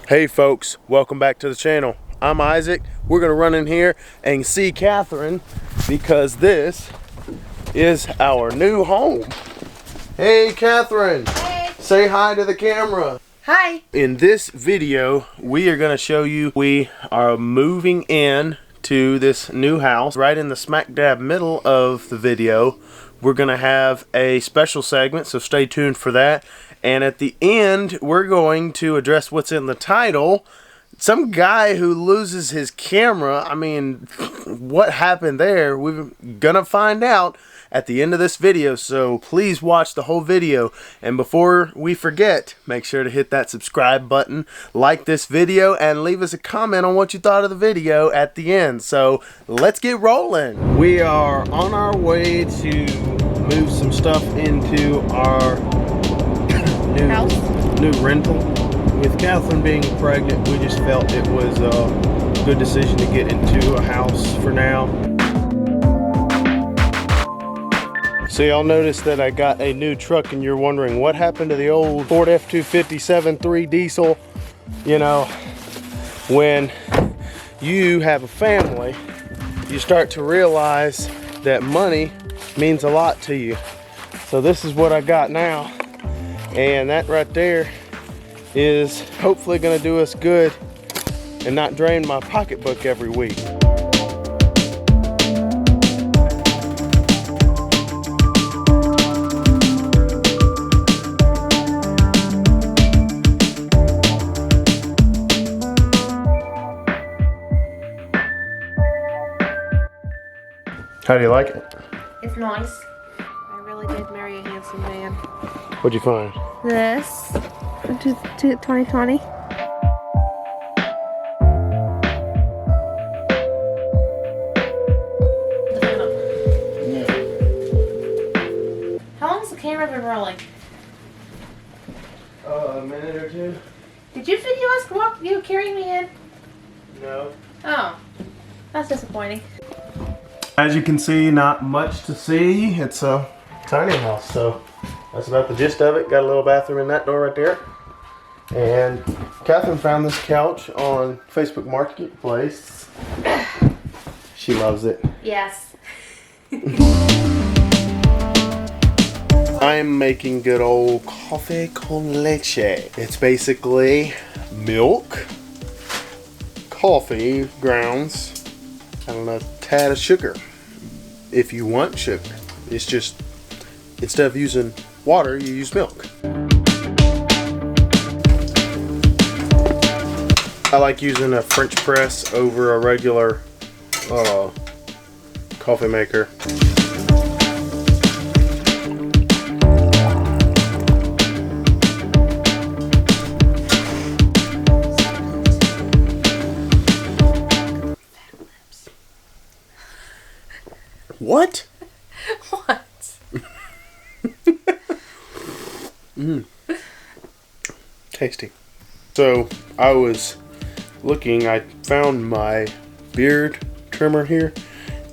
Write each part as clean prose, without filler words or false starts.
Hey folks, welcome back to the channel. I'm Isaac. We're gonna run in here and see Catherine because this is our new home. Hey Catherine. Hey. Say hi to the camera. Hi. In this video, we are gonna show you we are moving in to this new house. Right in the smack dab middle of the video, we're gonna have a special segment, so stay tuned for that. And at the end, we're going to address what's in the title. Some guy who loses his camera. I mean, what happened there? We're gonna find out at the end of this video, so please watch the whole video. And before we forget, make sure to hit that subscribe button, like this video, and leave us a comment on what you thought of the video at the end. So let's get rolling. We are on our way to move some stuff into our new rental. With Katherine being pregnant, we just felt it was a good decision to get into a house for now. So y'all noticed that I got a new truck, and you're wondering what happened to the old Ford F-250 7.3 diesel. You know, when you have a family, you start to realize that money means a lot to you. So this is what I got now. And that right there is hopefully going to do us good and not drain my pocketbook every week. How do you like it? It's nice. I really did marry a handsome man. What'd you find? This. 2020. How long has the camera been rolling? A minute or two. Did you video us you carrying me in? No. Oh. That's disappointing. As you can see, not much to see. It's a tiny house, so that's about the gist of it. Got a little bathroom in that door right there. And Catherine found this couch on Facebook Marketplace. She loves it. Yes. I'm making good old coffee con leche. It's basically milk, coffee grounds, and a tad of sugar. If you want sugar, it's just, instead of using water, you use milk. I like using a French press over a regular coffee maker. What? What? Tasty. So I was looking, I found my beard trimmer here,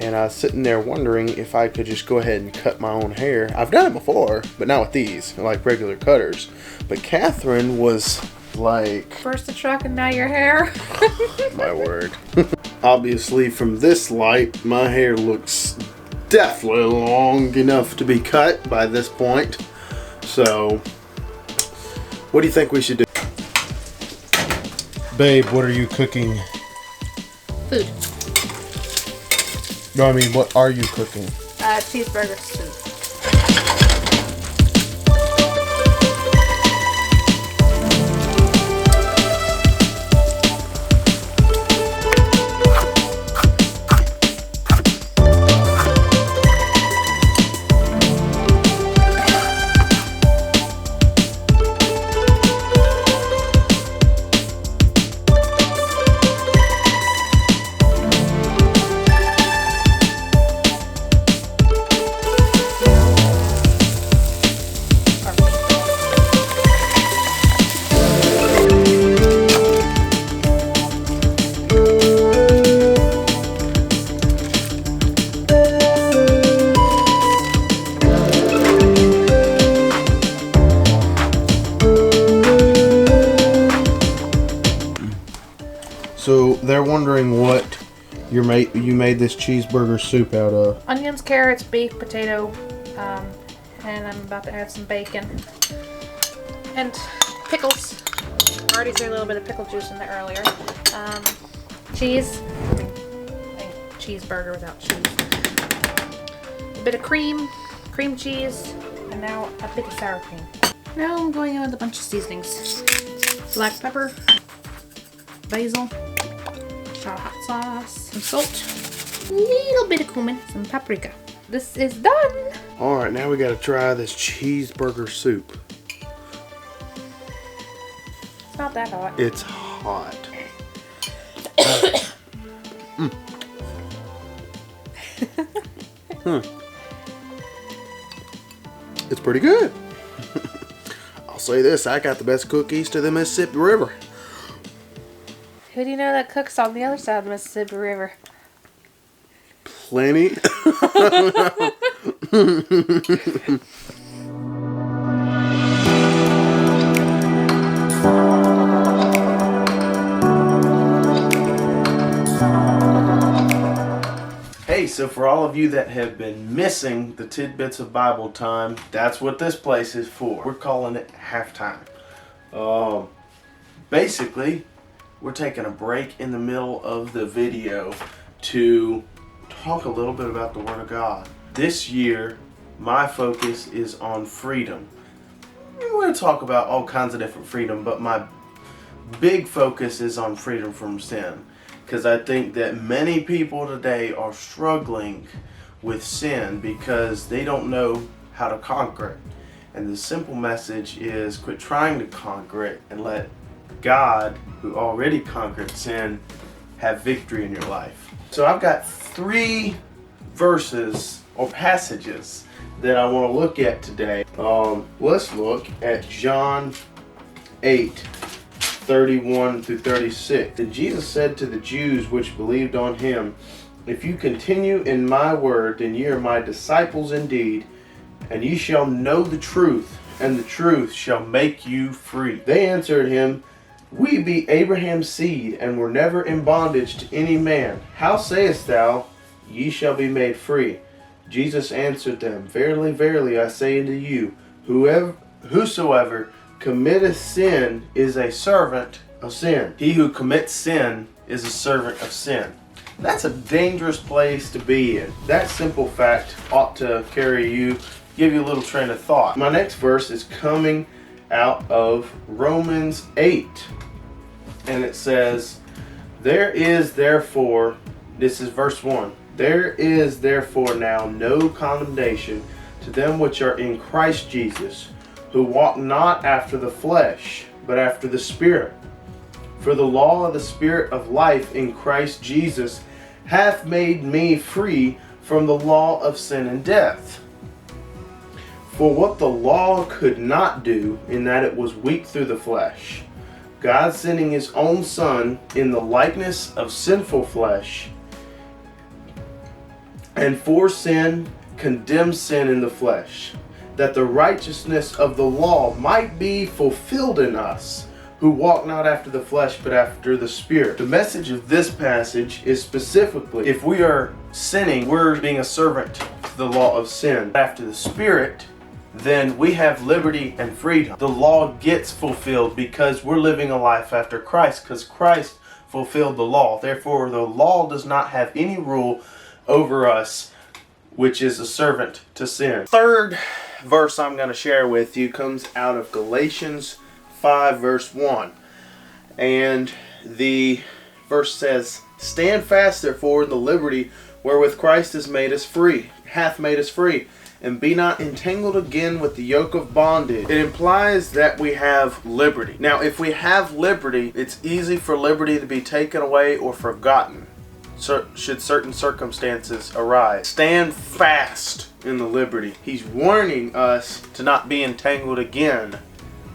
and I was sitting there wondering if I could just go ahead and cut my own hair. I've done it before, but not with these, like regular cutters. But Catherine was like, First the truck and now your hair. my word. Obviously from this light, my hair looks definitely long enough to be cut by this point. So what do you think we should do? Babe, what are you cooking? Food. No, I mean, what are you cooking? Cheeseburger soup. So they're wondering what you made this cheeseburger soup out of. Onions, carrots, beef, potato, and I'm about to add some bacon. And pickles. I already threw a little bit of pickle juice in there earlier. Cheese. Cheeseburger without cheese. A bit of cream cheese, and now a bit of sour cream. Now I'm going in with a bunch of seasonings. Black pepper, basil, shot of hot sauce, some salt, a little bit of cumin, some paprika. This is done! Alright, now we gotta try this cheeseburger soup. It's not that hot. It's hot. It's pretty good. I'll say this, I got the best cook east of the Mississippi River. Who do you know that cooks on the other side of the Mississippi River? Plenty. Hey, so for all of you that have been missing the tidbits of Bible time, that's what this place is for. We're calling it halftime. Basically, we're taking a break in the middle of the video to talk a little bit about the Word of God. This year, my focus is on freedom. We're going to talk about all kinds of different freedom, but my big focus is on freedom from sin. Because I think that many people today are struggling with sin because they don't know how to conquer it. And the simple message is quit trying to conquer it and let God, who already conquered sin, have victory in your life. So I've got 3 verses or passages that I want to look at today. Let's look at John 8:31 through 36. And Jesus said to the Jews which believed on him, if you continue in my word, then ye are my disciples indeed, and ye shall know the truth, and the truth shall make you free. They answered him, we be Abraham's seed, and were never in bondage to any man. How sayest thou, ye shall be made free? Jesus answered them, verily, verily, I say unto you, whosoever committeth sin is a servant of sin. He who commits sin is a servant of sin. That's a dangerous place to be in. That simple fact ought to give you a little train of thought. My next verse is coming out of Romans 8. And it says, there is therefore, this is verse 1, there is therefore now no condemnation to them which are in Christ Jesus, who walk not after the flesh, but after the Spirit. For the law of the Spirit of life in Christ Jesus hath made me free from the law of sin and death. For what the law could not do, in that it was weak through the flesh, God sending his own Son in the likeness of sinful flesh, and for sin condemned sin in the flesh, that the righteousness of the law might be fulfilled in us, who walk not after the flesh, but after the Spirit. The message of this passage is specifically, if we are sinning, we're being a servant to the law of sin. After the Spirit, then we have liberty and freedom. The law gets fulfilled because we're living a life after Christ, because Christ fulfilled the law. Therefore, the law does not have any rule over us, which is a servant to sin. Third verse I'm going to share with you comes out of Galatians 5 verse 1. And the verse says, stand fast therefore in the liberty wherewith Christ hath made us free, and be not entangled again with the yoke of bondage. It implies that we have liberty. Now, if we have liberty, it's easy for liberty to be taken away or forgotten should certain circumstances arise. Stand fast in the liberty. He's warning us to not be entangled again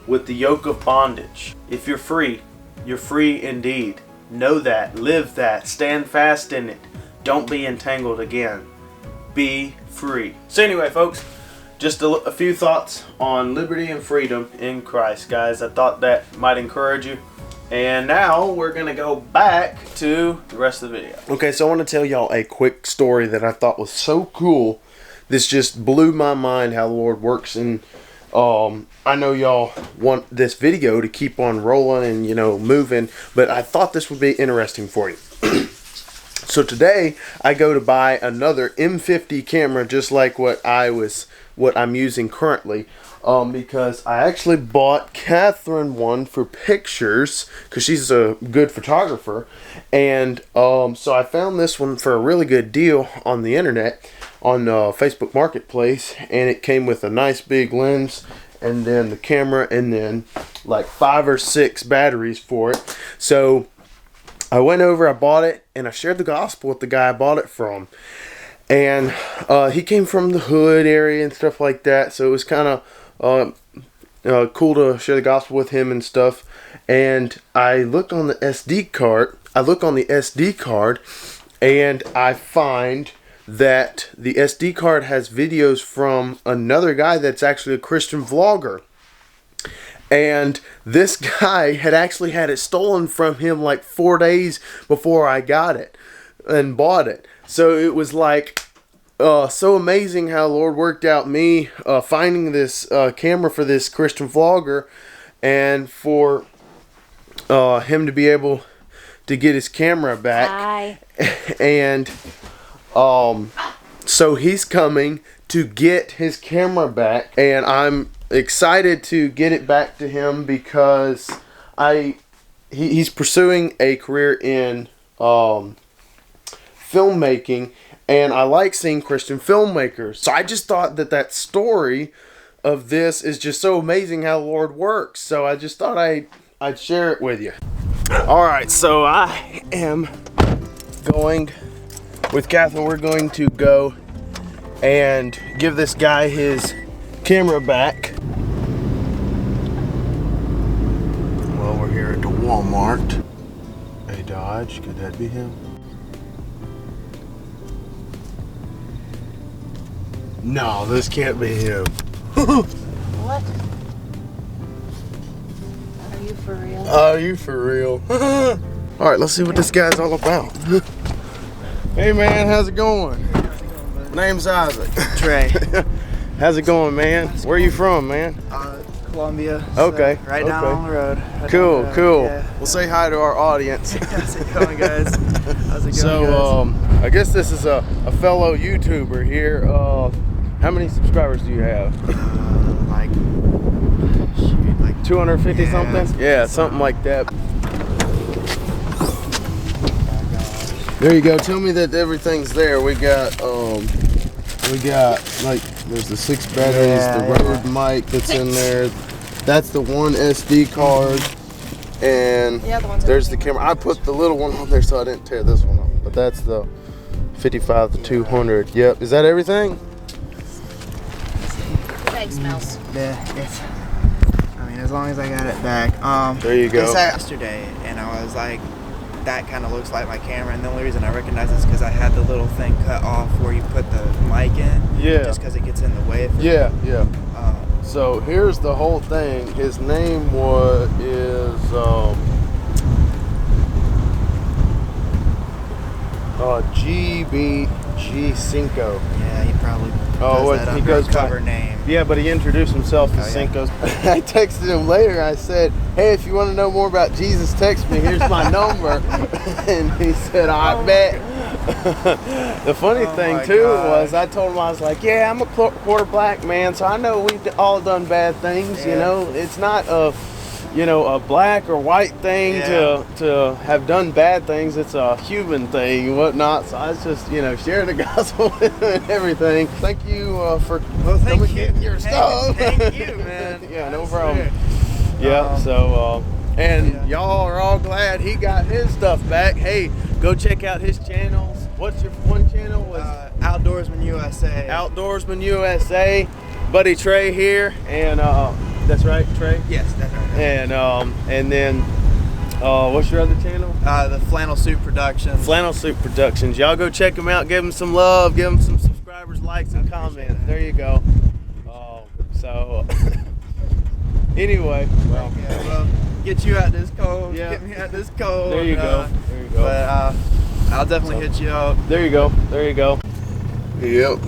with the yoke of bondage. If you're free indeed. Know that, live that, stand fast in it. Don't be entangled again. Be free. So anyway, folks, just a few thoughts on liberty and freedom in Christ, guys. I thought that might encourage you. And now we're gonna go back to the rest of the video. Okay, so I want to tell y'all a quick story that I thought was so cool. This just blew my mind how the Lord works, and I know y'all want this video to keep on rolling and, you know, moving, but I thought this would be interesting for you. So today I go to buy another M50 camera, just like what I'm using currently. Because I actually bought Katherine one for pictures because she's a good photographer, and so I found this one for a really good deal on the internet on Facebook Marketplace, and it came with a nice big lens and then the camera and then like 5 or 6 batteries for it. So I went over, I bought it, and I shared the gospel with the guy I bought it from, and he came from the hood area and stuff like that, so it was kind of cool to share the gospel with him and stuff. And I looked on the SD card. And I find that the SD card has videos from another guy that's actually a Christian vlogger. And this guy had actually had it stolen from him like 4 days before I got it and bought it. So it was like so amazing how the Lord worked out me finding this camera for this Christian vlogger, and for him to be able to get his camera back. Hi. And so he's coming to get his camera back, and I'm excited to get it back to him because he's pursuing a career in filmmaking, and I like seeing Christian filmmakers. So I just thought that story of this is just so amazing how the Lord works. So I just thought I'd share it with you. Alright, so I am going with Katherine. We're going to go and give this guy his camera back. Well, we're here at the Walmart. A Dodge, could that be him? No, this can't be him. What? Are you for real? Are you for real? Alright, let's see what this guy's all about. Hey man, how's it going? Name's Isaac. Trey. How's it going, man? Where are you from, man? Columbia. Okay. So right down on the road. Cool, cool. Yeah. We'll say hi to our audience. How's it going, guys? How's it going, So, I guys? This is a fellow YouTuber here. How many subscribers do you have? Like 250 yeah, something? Yeah, something like that. There you go. Tell me that everything's there. We got like, there's the 6 batteries, the Rode mic that's in there. That's the one SD card, and there's the camera. I put the little one on there so I didn't tear this one off. But that's the 55 to 200. Yep. Is that everything? The bag smells. Yeah, I mean, as long as I got it back. There you go. I saw it yesterday, and I was like, that kind of looks like my camera, and the only reason I recognize it is because I had the little thing cut off where you put the mic in. Yeah. Just because it gets in the way of it. Yeah, yeah. So here's the whole thing. His name is GBG Cinco. Yeah, he probably He goes cover by name. Yeah, but he introduced himself as Cinco's. I texted him later. I said, "Hey, if you want to know more about Jesus, text me. Here's my number." And he said, "I bet." The funny thing too was I told him, I was like, "Yeah, I'm a quarter black man, so I know we've all done bad things. You know, it's not a black or white thing to have done bad things. It's a human thing and whatnot." So I was just, sharing the gospel with him and everything. Thank you for coming getting your stuff. Thank you, man. Yeah, no problem. Yeah, so, and y'all are all glad he got his stuff back. Hey, go check out his channels. What's your one channel? Outdoorsman USA. Outdoorsman USA. Buddy Trey here, and that's right, Trey? Yes, that's right. And then what's your other channel? The Flannel Suit Productions. Flannel Suit Productions. Y'all go check them out. Give them some love. Give them some subscribers, likes, and comments. There you go. So anyway, well, get you out this cold. Yeah. Get me out this cold. There you go. There you go. But I'll definitely hit you up. There you go. There you go. Yep.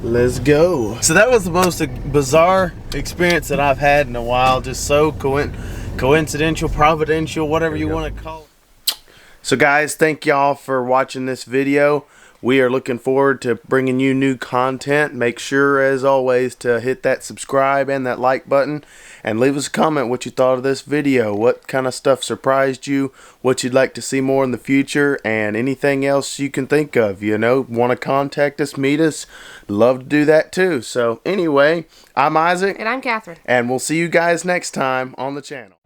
Let's go. So that was the most bizarre experience that I've had in a while. Just so coincidental, providential, whatever you want to call it. So guys, thank y'all for watching this video. We are looking forward to bringing you new content. Make sure, as always, to hit that subscribe and that like button. And leave us a comment what you thought of this video. What kind of stuff surprised you. What you'd like to see more in the future. And anything else you can think of. You know, want to contact us, meet us. Love to do that too. So anyway, I'm Isaac. And I'm Catherine. And we'll see you guys next time on the channel.